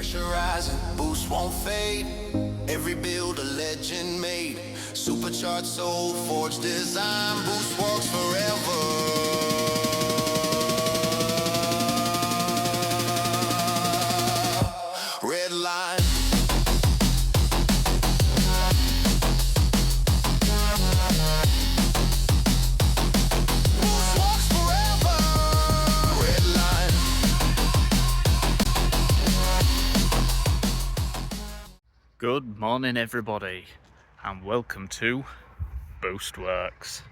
Pressurizing, boost won't fade. Every build a legend made. Supercharged soul, forged design. Boost walks forever. Red line. Boost walks forever. Red line. Good morning everybody and welcome to Boost Works.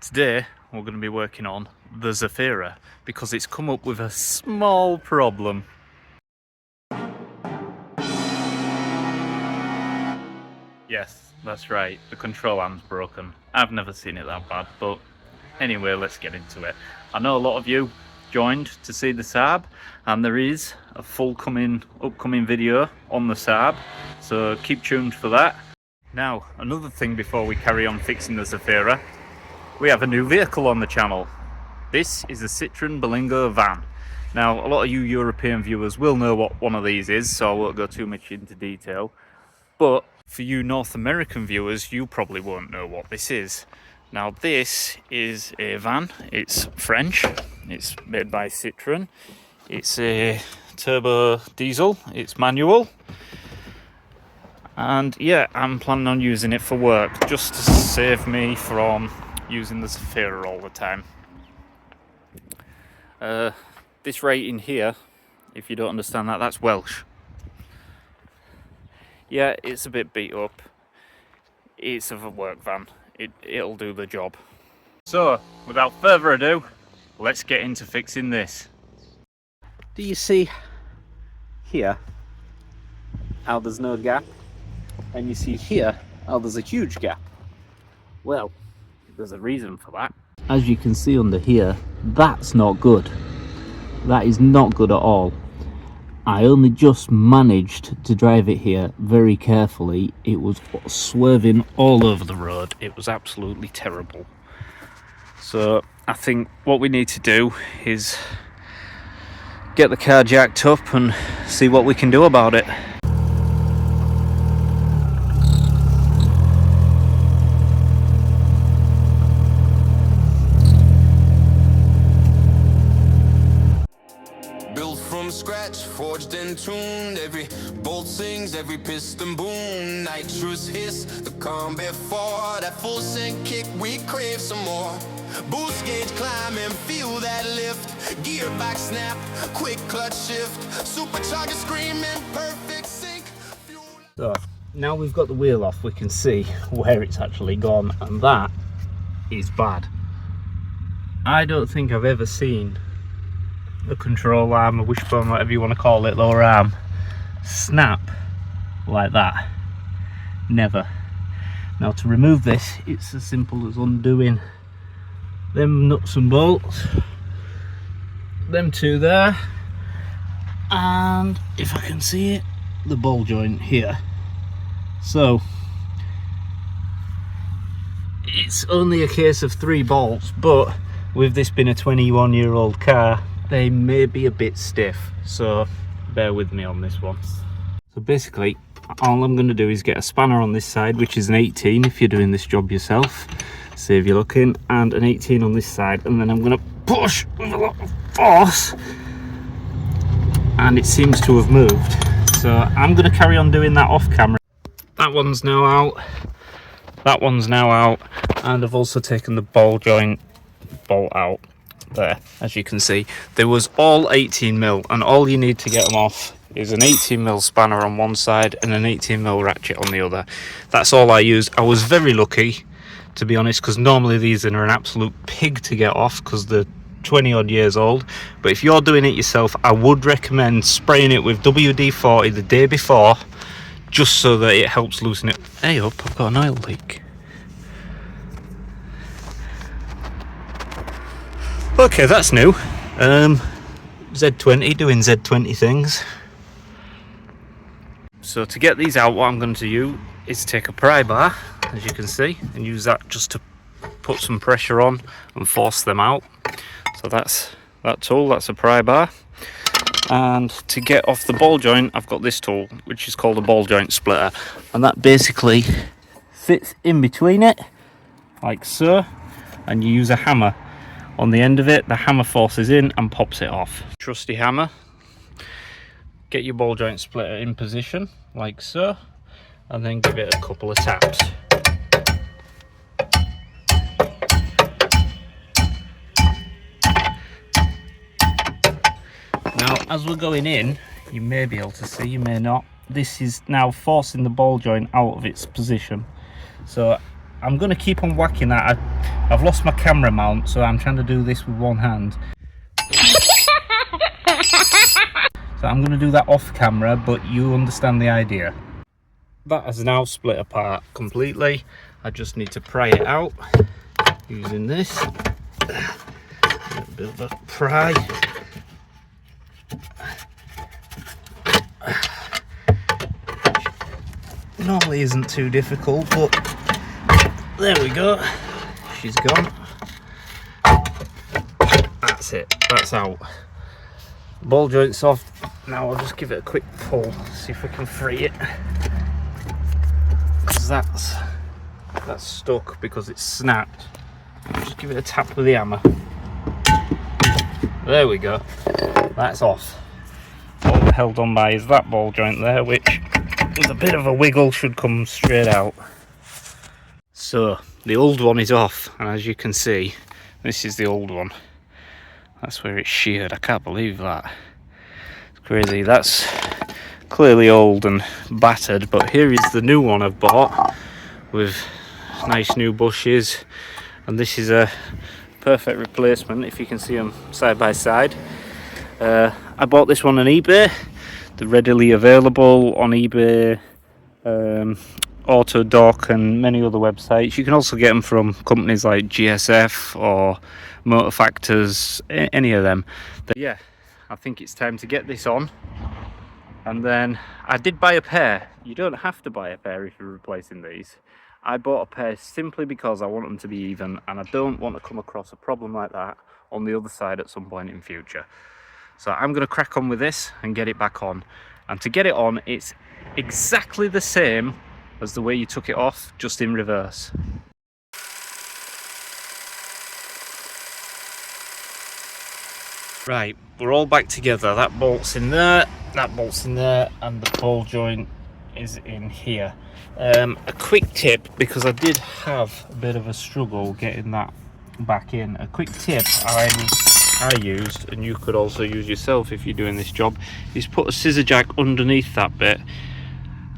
Today we're going to be working on the Zafira because it's come up with a small problem. Yes, that's right, the control arm's broken. I've never seen it that bad, but anyway, let's get into it. I know a lot of you joined to see the Saab, and there is a full upcoming video on the Saab, so keep tuned for that. Now, another thing before we carry on fixing the Zafira, we have a new vehicle on the channel. This is a Citroen Berlingo van. Now, a lot of you European viewers will know what one of these is, so I won't go too much into detail. But for you North American viewers, you probably won't know what this is. Now, this is a van. It's French. It's made by Citroen. It's a turbo diesel. It's manual. And yeah, I'm planning on using it for work, just to save me from using the Zafira all the time. This rating here, if you don't understand that, that's Welsh. Yeah, it's a bit beat up. It's a work van. It'll do the job. So, without further ado, let's get into fixing this. Do you see here how there's no gap? And you see here how there's a huge gap? Well, there's a reason for that. As you can see under here, that's not good. That is not good at all. I only just managed to drive it here very carefully. It was swerving all over the road. It was absolutely terrible. So I think what we need to do is get the car jacked up and see what we can do about it. Forged and tuned, every bolt sings, every piston boom. Nitrous hiss, the combat for that full send kick, we crave some more. Boost gauge climb and feel that lift. Gearbox snap, quick clutch shift. Supercharger screaming, perfect sync. So now we've got the wheel off, we can see where it's actually gone, and that is bad. I don't think I've ever seen a control arm, a wishbone, whatever you want to call it, lower arm, snap like that. Never. Now to remove this, it's as simple as undoing them nuts and bolts, them two there, and if I can see it, the ball joint here. So it's only a case of 3 bolts, but with this being a 21-year-old car, they may be a bit stiff, so bear with me on this one. So basically, all I'm going to do is get a spanner on this side, which is an 18 if you're doing this job yourself, save you looking, and an 18 on this side, and then I'm going to push with a lot of force, and it seems to have moved. So I'm going to carry on doing that off camera. That one's now out, that one's now out, and I've also taken the ball joint bolt out. There, as you can see, there was all 18mm, and all you need to get them off is an 18mm spanner on one side and an 18mm ratchet on the other. That's all I used. I was very lucky, to be honest, because normally these are an absolute pig to get off because they're 20 odd years old. But if you're doing it yourself, I would recommend spraying it with WD-40 the day before, just so that it helps loosen it. Hey up, I've got an oil leak. Okay, that's new. Z20 doing Z20 things. So to get these out, what I'm going to do is take a pry bar, as you can see, and use that just to put some pressure on and force them out. So that's that tool, that's a pry bar. And to get off the ball joint, I've got this tool, which is called a ball joint splitter, and that basically fits in between it like so, and you use a hammer on the end of it. The hammer forces in and pops it off. Trusty hammer. Get your ball joint splitter in position like so, and then give it a couple of taps. Now, as we're going in, you may be able to see, you may not, this is now forcing the ball joint out of its position. So I'm going to keep on whacking that. I've lost my camera mount, so I'm trying to do this with one hand. So I'm going to do that off camera, but you understand the idea. That has now split apart completely. I just need to pry it out using this. A little bit of a pry. Normally isn't too difficult, but there we go. She's gone. That's it. That's out. Ball joint's off. Now I'll just give it a quick pull, see if we can free it. Because that's stuck because it's snapped. Just give it a tap with the hammer. There we go. That's off. All we're held on by is that ball joint there, which with a bit of a wiggle should come straight out. So the old one is off, and as you can see, this is the old one. That's where it's sheared. I can't believe that. It's crazy. That's clearly old and battered, but here is the new one I've bought with nice new bushes, and this is a perfect replacement if you can see them side by side. I bought this one on eBay. They're readily available on eBay, Autodoc and many other websites. You can also get them from companies like GSF or Motor Factors, any of them. But yeah, I think it's time to get this on. And then I did buy a pair. You don't have to buy a pair if you're replacing these. I bought a pair simply because I want them to be even, and I don't want to come across a problem like that on the other side at some point in future. So I'm going to crack on with this and get it back on. And to get it on, it's exactly the same as the way you took it off, just in reverse. Right, we're all back together. That bolt's in there, that bolt's in there, and the ball joint is in here. A quick tip, because I did have a bit of a struggle getting that back in. A quick tip I used, and you could also use yourself if you're doing this job, is put a scissor jack underneath that bit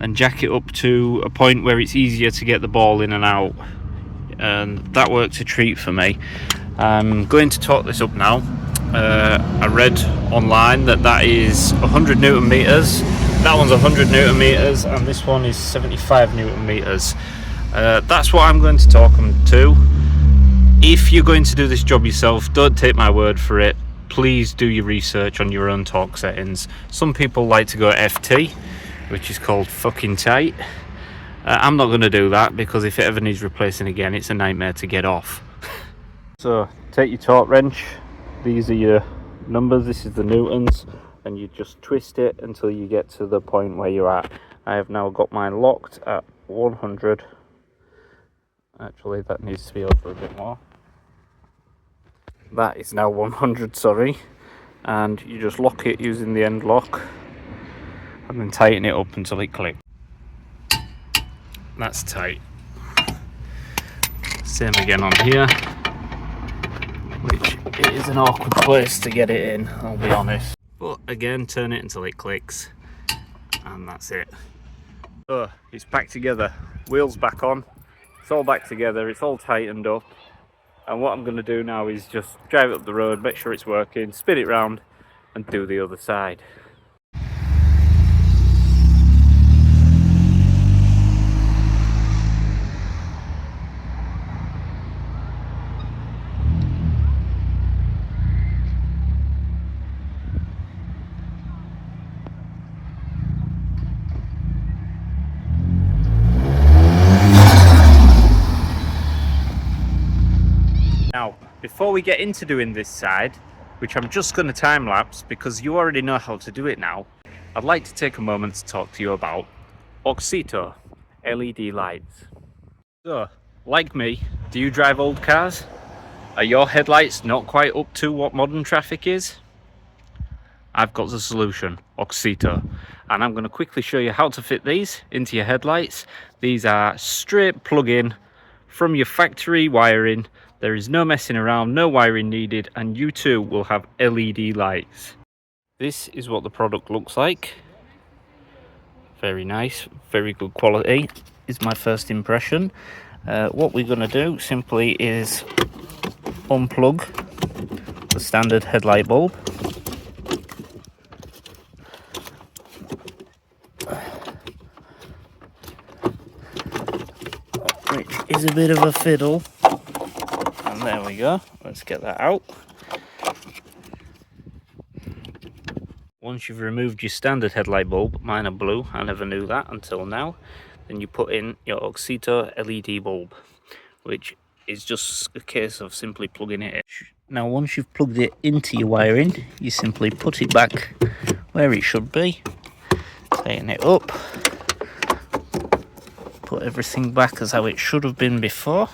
and jack it up to a point where it's easier to get the ball in and out, and that worked a treat for me. I'm going to torque this up now. I read online that is 100 Newton meters. That one's 100 Newton meters, and this one is 75 Newton meters. That's what I'm going to torque them to. If you're going to do this job yourself, don't take my word for it. Please do your research on your own torque settings. Some people like to go FT, which is called fucking tight. I'm not going to do that, because if it ever needs replacing again, it's a nightmare to get off. So take your torque wrench. These are your numbers. This is the newtons, and you just twist it until you get to the point where you're at. I have now got mine locked at 100. Actually, that needs to be over a bit more. That is now 100, sorry. And you just lock it using the end lock and then tighten it up until it clicks. That's tight. Same again on here, which it is an awkward place to get it in, I'll be honest. But again, turn it until it clicks, and that's it. So it's back together, wheels back on, it's all back together, it's all tightened up. And what I'm going to do now is just drive it up the road, make sure it's working, spin it round and do the other side. Now, before we get into doing this side, which I'm just going to time lapse because you already know how to do it now, I'd like to take a moment to talk to you about Auxito LED lights. So, like me, do you drive old cars? Are your headlights not quite up to what modern traffic is? I've got the solution, Auxito, and I'm going to quickly show you how to fit these into your headlights. These are straight plug-in from your factory wiring. There is no messing around, no wiring needed, and you too will have LED lights. This is what the product looks like. Very nice, very good quality is my first impression. What we're going to do simply is unplug the standard headlight bulb. Which is a bit of a fiddle. And there we go. Let's get that out. Once you've removed your standard headlight bulb, mine are blue, I never knew that until now, then you put in your Auxito LED bulb, which is just a case of simply plugging it in. Now once you've plugged it into your wiring, you simply put it back where it should be, tighten it up, put everything back as how it should have been before.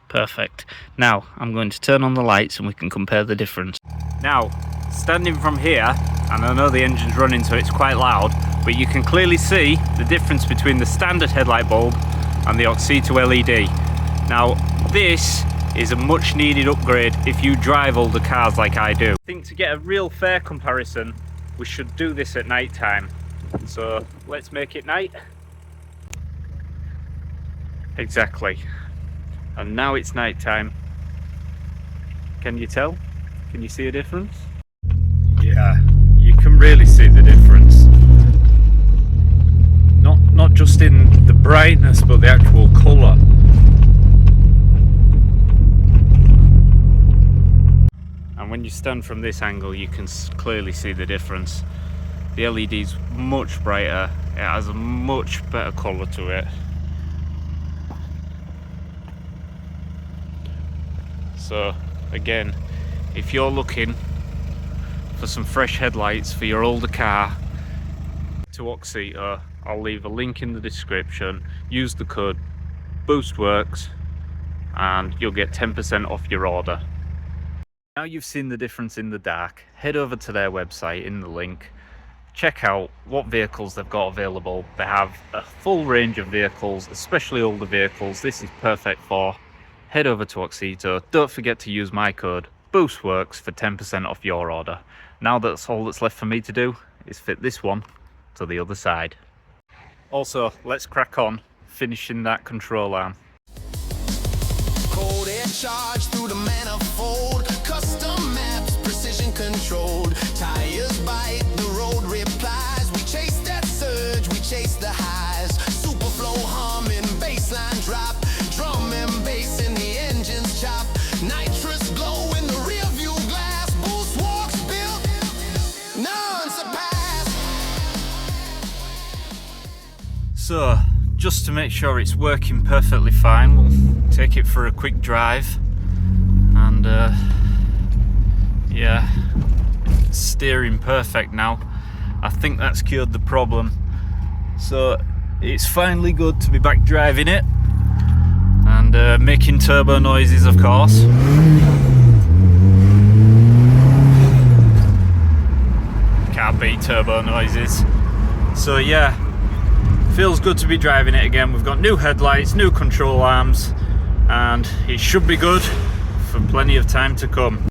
Perfect. Now I'm going to turn on the lights and we can compare the difference. Now, standing from here, and I know the engine's running so it's quite loud, but you can clearly see the difference between the standard headlight bulb and the Auxito LED. Now, this is a much needed upgrade if you drive older cars like I do. I think to get a real fair comparison, we should do this at night time. So let's make it night. Exactly. And now it's night time. Can you tell? Can you see a difference? Yeah, you can really see the difference. Not just in the brightness, but the actual colour. And when you stand from this angle, you can clearly see the difference. The LED's much brighter, it has a much better colour to it. So again, if you're looking for some fresh headlights for your older car, to Auxito, I'll leave a link in the description. Use the code BOOSTWORKS and you'll get 10% off your order. Now you've seen the difference in the dark, head over to their website in the link. Check out what vehicles they've got available. They have a full range of vehicles, especially older vehicles. This is perfect for. Head over to Auxito. Don't forget to use my code BOOSTWORKS for 10% off your order. Now that's all that's left for me to do is fit this one to the other side. Also, let's crack on finishing that control arm. Cold air charge through the manifold, custom maps, precision controlled. Tires bite, the road replies. We chase that surge, we chase the highs. Superflow humming, bassline drop, drum and bass in the engine's chop. Nitrous glow in the rear view glass. Boost walks built, none surpassed. So, just to make sure it's working perfectly fine, we'll take it for a quick drive. And yeah, it's steering perfect now. I think that's cured the problem. So it's finally good to be back driving it and making turbo noises, of course. Can't beat turbo noises. So yeah, feels good to be driving it again. We've got new headlights, new control arms, and it should be good for plenty of time to come.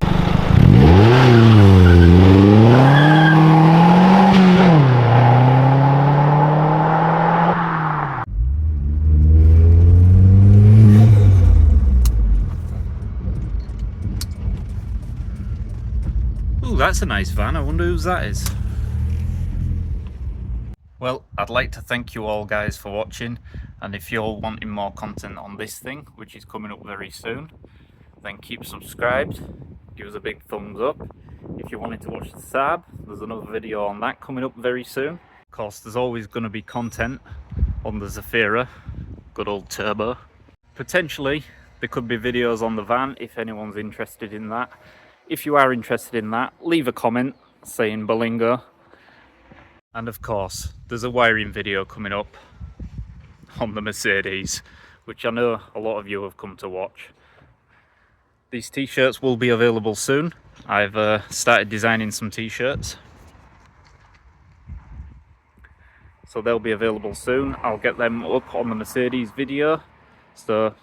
Ooh, that's a nice van. I wonder whose that is. Well, I'd like to thank you all guys for watching, and if you're wanting more content on this thing, which is coming up very soon, then keep subscribed, give us a big thumbs up. If you wanted to watch the Saab, there's another video on that coming up very soon. Of course, there's always going to be content on the Zafira, good old turbo. Potentially There could be videos on the van if anyone's interested in that. If you are interested in that, leave a comment saying Bolingo. And of course, there's a wiring video coming up on the Mercedes, which I know a lot of you have come to watch. These t-shirts will be available soon. I've started designing some t-shirts, so they'll be available soon. I'll get them up on the Mercedes video. So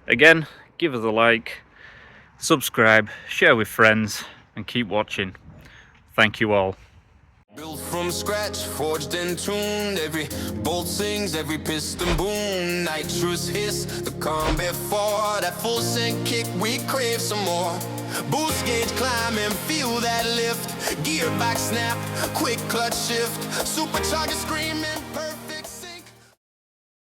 again, give us a like, subscribe, share with friends, and keep watching. Thank you all. Built from scratch, forged and tuned. Every bolt sings, every piston boom. Nitrous hiss, the combat for that full send kick, we crave some more. Boost gauge climb and feel that lift. Gearbox snap, quick clutch shift. Supercharger screaming.